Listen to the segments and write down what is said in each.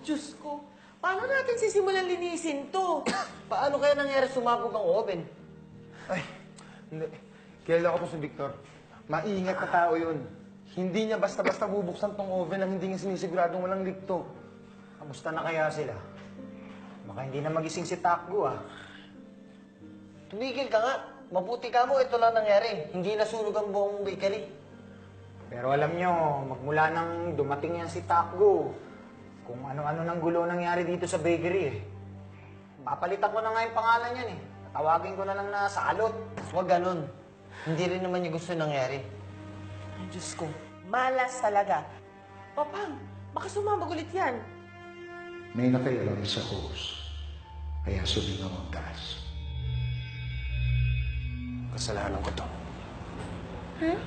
Diyos ko, paano natin sisimulan linisin to? Paano kaya nangyari sumabog ang oven? Ay, hindi. Kilala ko to si Victor. Maingat na tao yun. Hindi niya basta-basta bubuksan tong oven nang hindi niya sinisiguradong walang likto. Kamusta na kaya sila? Baka hindi na magising si Takbo, ah. Tumigil ka nga. Mabuti ka mo, ito lang nangyari. Hindi nasunog ang buong bakery. Pero alam nyo, magmula nang dumating yan si Takbo, kung ano-ano nang gulo nangyari dito sa bakery, eh. Papalitan ko na nga yung pangalan yan, eh. Tawagin ko na lang na Salot. Huwag ganun. Hindi rin naman niya gusto nangyari. Ay, Diyos ko, malas talaga. Papang, baka sumabog ulit yan. May nakailan sa hose, kaya sumingaw ang gas. Kasalanan ko to. Huh?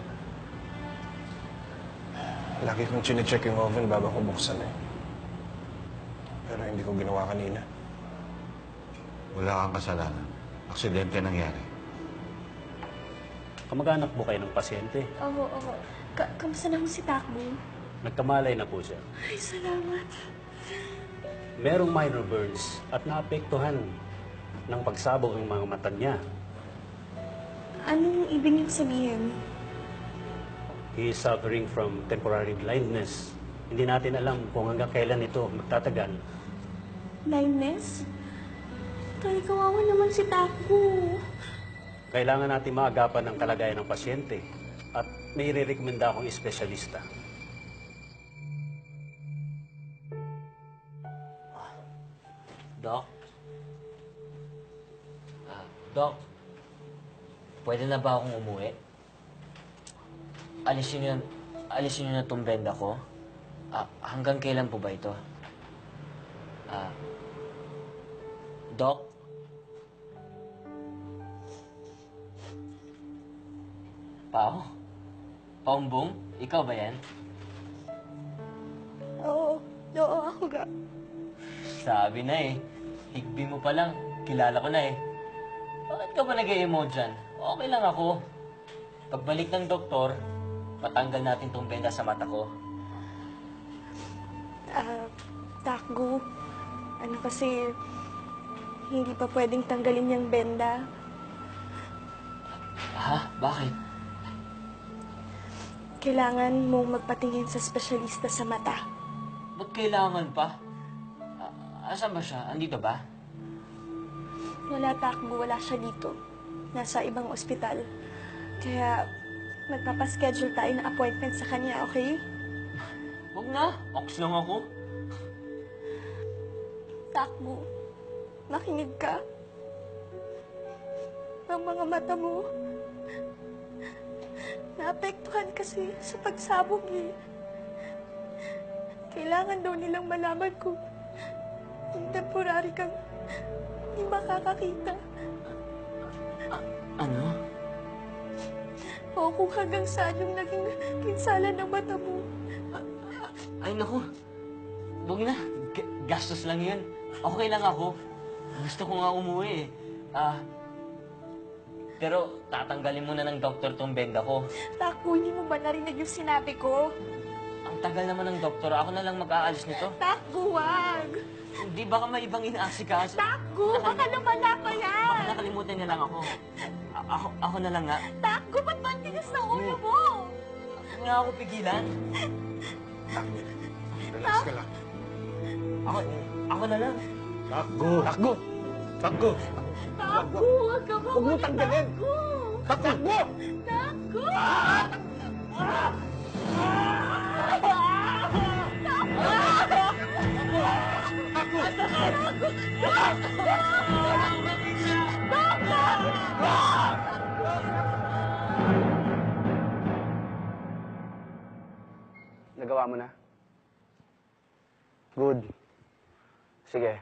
Lagi kong chine-check yung oven bago ko buksan eh. Pero hindi ko ginawa kanina. Wala kang kasalanan. Aksidente nangyari. Kamag-anak po kayo ng pasyente. Oo. Kamusta na mo si Takbo? Nagkamalay na po siya. Ay, salamat. Merong minor burns at naapektuhan ng pagsabog ang mga mata niya. Anong ibig niyong sabihin? He is suffering from temporary blindness. Hindi natin alam kung hanggang kailan ito magtatagal. Blindness? Tay, kawawa naman si Takbo. Kailangan natin maagapan ang kalagayan ng pasyente at may irerekomenda akong espesyalista. Doc? Doc? Pwede na ba akong umuwi? Alisin niyo na itong benda ko. Hanggang kailan po ba ito? Doc? Pao? Paumbong? Ikaw ba yan? Oo, ako ga. Sabi na eh. Higbi mo pa lang. Kilala ko na eh. Bakit ka ba nag-e-emo dyan? Okay lang ako. Pagbalik ng doktor, patanggal natin tong benda sa mata ko. Takbo. Ano kasi, hindi pa pwedeng tanggalin yung benda. Ha? Bakit? Kailangan mong magpatingin sa espesyalista sa mata. Ba't kailangan pa? Asan ba siya? Andito ba? Wala, Takbo. Wala siya dito. Nasa ibang ospital. Kaya, magpapaschedule tayo ng appointment sa kanya, okay? Huwag na. Ox lang ako. Takbo. Makinig ka. Ang mga mata mo, naapektuhan kasi sa pagsabog eh. Kailangan daw nilang malaman kung temporary kang hindi makakakita. Ano? O kung hanggang saan yung naging pinsala ng mata mo. Ay, naku. Huwag na. Gastos lang yun. Okay lang ako. Gusto ko nga umuwi eh. Pero tatanggalin muna ng doktor tong benda ko. Takbo, hindi mo ba narinig yung sinabi ko? Ang tagal naman ng doktor. Ako na lang mag-aalis nito. Takbo, wag! Hindi, baka may ibang inaasikaso. Takbo, baka nawala pa yan! Baka nakalimutan niya lang ako. Ako na lang nga. Takbo, ba't ba ang tigas na ulo mo? Huwag nga ako pigilan. Relax ka lang. Ako na lang. Takbo! Takbo! Takbo! Takbo, wag ka ba? Huwag mo tanggalin! Takbo! Takbo! Nagawa mo na? Good. Sige.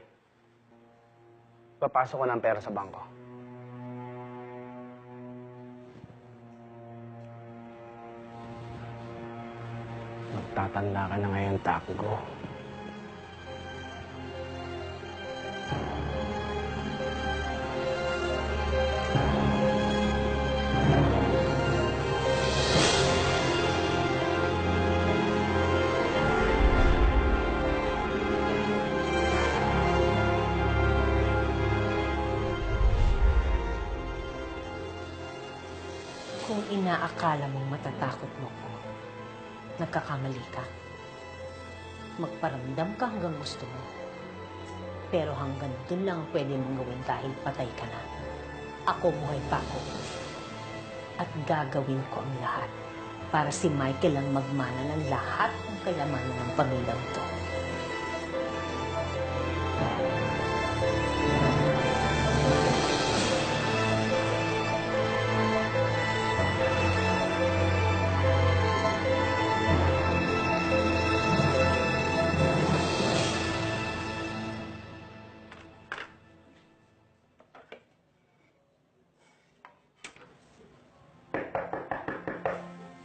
Papasok ko ng pera sa bangko. Magtatanda ka na ngayon, Takbo. inaakala mong matatakot mo ko, nagkakamali ka. Magparamdam ka hanggang gusto mo. Pero hanggang dun lang ang pwede mong gawin dahil patay ka na. Ako buhay pa ako. At gagawin ko ang lahat para si Michael ang magmana ng lahat ng kayamanan ng pamilyang to.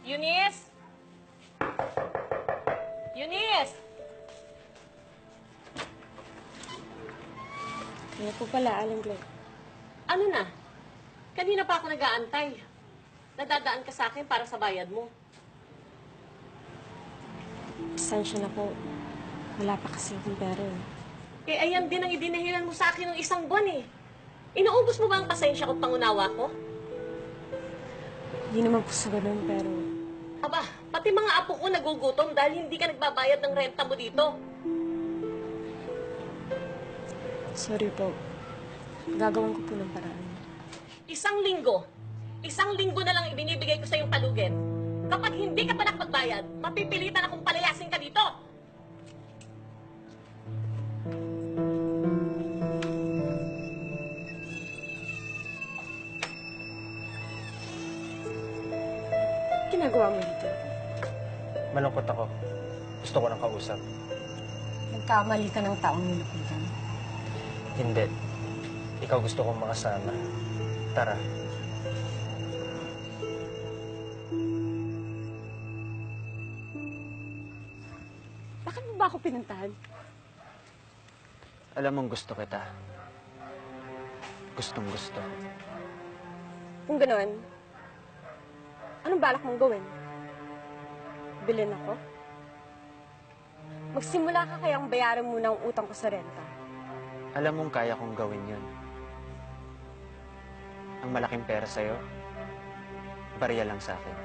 Eunice! Eunice! Kaya po pala, Aling Glenn. Ano na? Kanina pa ako nag-aantay. Nadadaan ka sa akin para sa bayad mo. Pasensya na po. Wala pa kasi akong pera eh. Eh, ayan din ang idinahilan mo sa akin ng isang buwan eh. Inuubos mo ba ang pasensya ko at pangunawa ko? Hindi naman po sa ganun, pero... Aba, pati mga apo ko nagugutom dahil hindi ka nagbabayad ng renta mo dito. Sorry po. Gagawin ko po ng paraan. Isang linggo na lang ibinibigay ko sa yung palugin. Kapag hindi ka pa nakapagbayad, mapipilitan akong palayasin ka dito. Ginagawa mo dito? Malungkot ako. Gusto ko ng kausap. Nagkamali ka ng taong nilupitan. Hindi. Ikaw gusto kong makasama. Tara. Bakit mo ba ako pinuntahan? Alam mong gusto kita. Gustong gusto. Kung gano'n, anong balak mong gawin? Bilhin ako? Magsimula ka kayang bayaran muna ang utang ko sa renta. Alam mong kaya kong gawin yun. Ang malaking pera sa'yo, barya lang sa akin.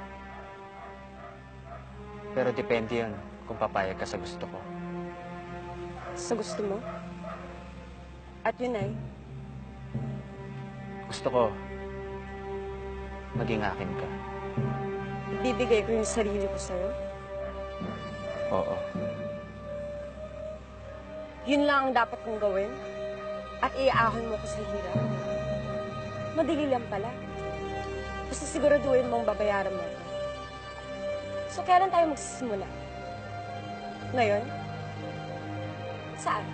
Pero depende yun kung papayag ka sa gusto ko. Sa gusto mo? At yun ay, Gusto ko, maging akin ka. ibibigay ko yung sarili ko sa'yo. Oo. Yun lang ang dapat kong gawin. At iaahon mo ko sa hirap. Madali lang pala. Basta siguraduhin mong babayaran mo ako. So, kailan tayo magsisimula? Ngayon? Saan?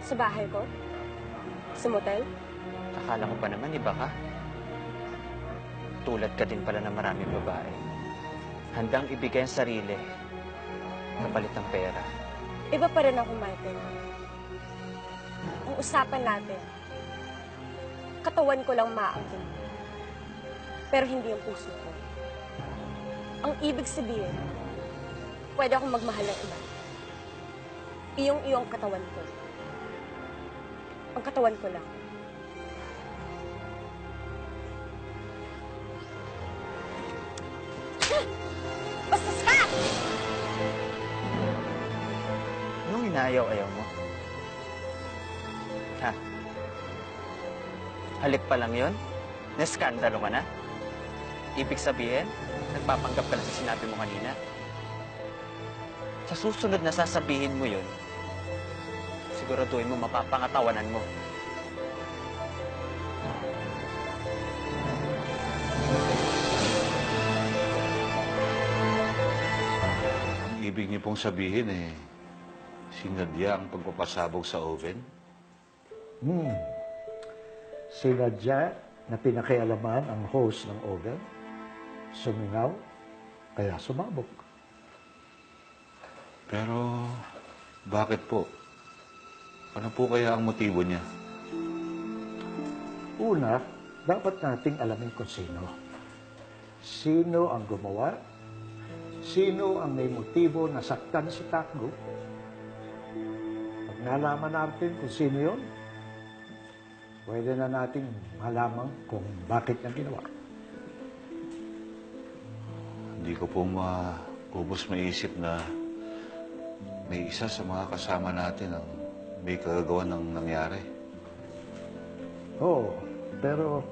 Sa bahay ko? Sa motel? Akala ko pa naman, iba ka. Tulad ka din pala ng maraming babae. Handang ibigay ang sarili kapalit ng pera. Iba pa rin ako, Michael. Ang usapan natin, katawan ko lang maaakin. Pero hindi ang puso ko. Ang ibig sabihin, pwede akong magmahal ng iba. Iyong-iyong katawan ko. Ang katawan ko lang. Bastos ka! Anong inaayaw-ayaw mo? Ha? Halik pa lang yun? Neskandalo ka na? Ibig sabihin, nagpapanggap ka lang sa sinabi mo kanina? Sa susunod na sasabihin mo yun, siguraduhin mo mapapangatawanan mo. Ang ibig niyo pong sabihin sinadya ang pagpapasabog sa oven? Sinadya na pinakialaman ang host ng oven, sumingaw, kaya sumabog. Pero, bakit po? Ano po kaya ang motibo niya? Una, dapat nating alamin kung sino. Sino ang gumawa? Sino ang may motibo na saktan si Takgo? Pag nalaman natin kung sino yun, pwede na nating malaman kung bakit niya ginawa. Hindi ko po maubos maisip na may isa sa mga kasama natin ang may kagagawa ng nangyari. Oo, pero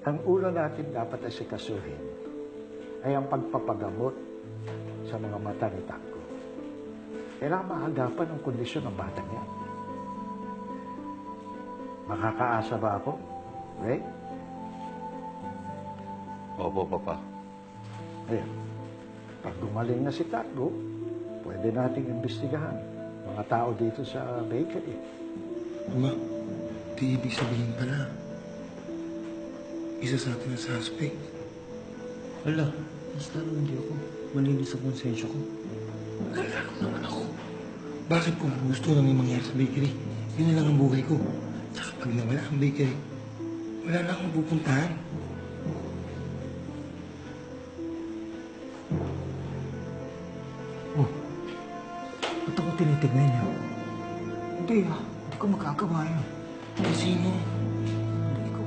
ang una natin dapat asikasuhin ay ang pagpapagamot sa mga mata ni Takgo. Kailangan maagapan ang kondisyon ng bata niya. Makakaasa ba ako? Ray? Opo, Papa. Ayan. Pag gumaling na si Takgo, pwede nating imbestigahan mga tao dito sa bakery. Ma, di ibig sabihin pala, isa sa atin ang suspect. Hala, basta hindi ako malinis sa konsensya ko. Nalala naman ako. Bakit kung gusto na may mangyari sa bakery, yun na lang ang buhay ko. Tsaka pag nawala ang bakery, wala na akong pupuntahan. Oh, ba't ako tinitignan niyo? Hindi hindi ko magagawa yun. Sino? Hindi ko.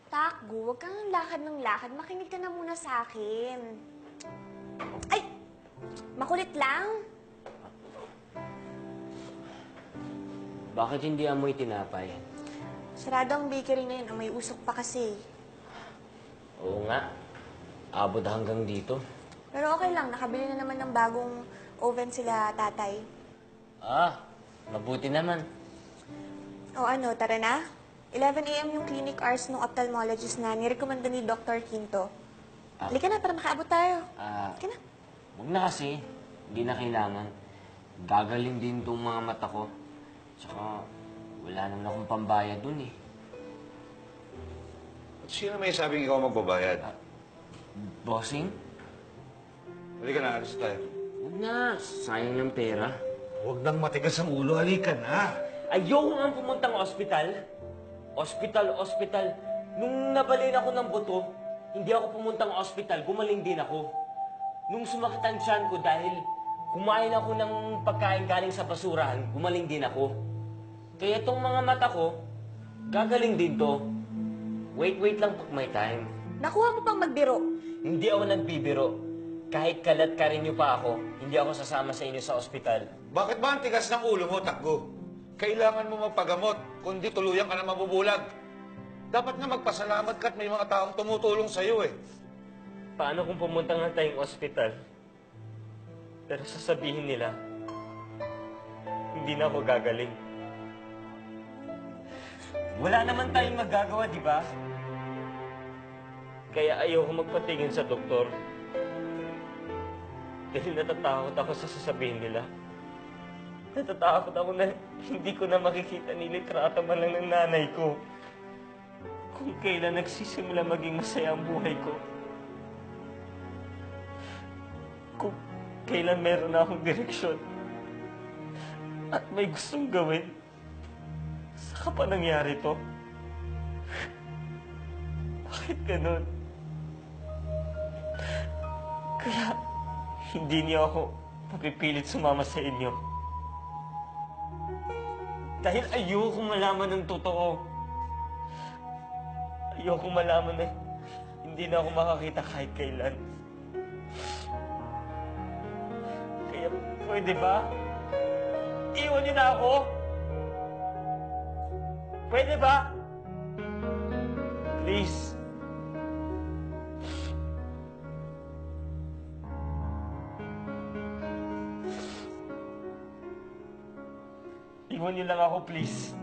Takgo, huwag kang lakad ng lakad. Makinig ka na muna sa akin. Ay! Makulit lang. Bakit hindi amoy tinapay? Sarado ang bakery na yun. May usok pa kasi. Oo nga. Abot hanggang dito. Pero okay lang. Nakabili na naman ng bagong oven sila tatay. Ah, mabuti naman. O ano, tara na? 11 a.m. yung clinic hours ng ophthalmologist na nirekomenda ni Dr. Quinto. Halika na para makaabot tayo. Halika na. Huwag na kasi. Hindi na kailangan. Gagaling din itong mga mata ko. Tsaka, wala naman akong pambayad dun eh. At sino may sabing ikaw magbabayad? Bossing? Halika na, alis tayo. Huwag na. Sayang yung pera. Huwag nang matigas ang ulo, halika na. Ayoko nga pumuntang ospital. Ospital. Nung nabalin ako ng buto, hindi ako pumuntang ospital, gumaling din ako. Nung sumakit ang tiyan ko dahil kumain ako ng pagkain galing sa basurahan, gumaling din ako. Kaya itong mga mata ko, gagaling din to. Wait lang pag may time. Nakuha mo pang magbiro. Hindi ako nagbibiro. Kahit kalat ka rin niyo pa ako, hindi ako sasama sa inyo sa ospital. Bakit ba ang tigas ng ulo mo, Takgo? Kailangan mo magpagamot, kundi tuluyan ka na mabubulag. Dapat nga magpasalamat ka at may mga taong tumutulong sa'yo eh. Paano kung pumunta nga tayong ospital? Pero sasabihin nila, hindi na ako gagaling. Wala naman tayong magagawa, di ba? Kaya ayoko magpatingin sa doktor. Dahil natatakot ako sa sasabihin nila. Natatakot ako na hindi ko na makikita ni litrata man lang ng nanay ko. Kung kailan nagsisimula maging masaya ang buhay ko. Kung kailan meron na akong direksyon. At may gustong gawin. Saka pa nangyari to? Bakit ganun? Kaya hindi niyo ako mapipilit sumama sa inyo. Dahil ayoko malaman ng totoo. Ayoko malaman na hindi na ako makakita kahit kailan. Kaya pwede ba? Iwan niyo na ako? Pwede ba? Please. Iwan niyo lang ako, please.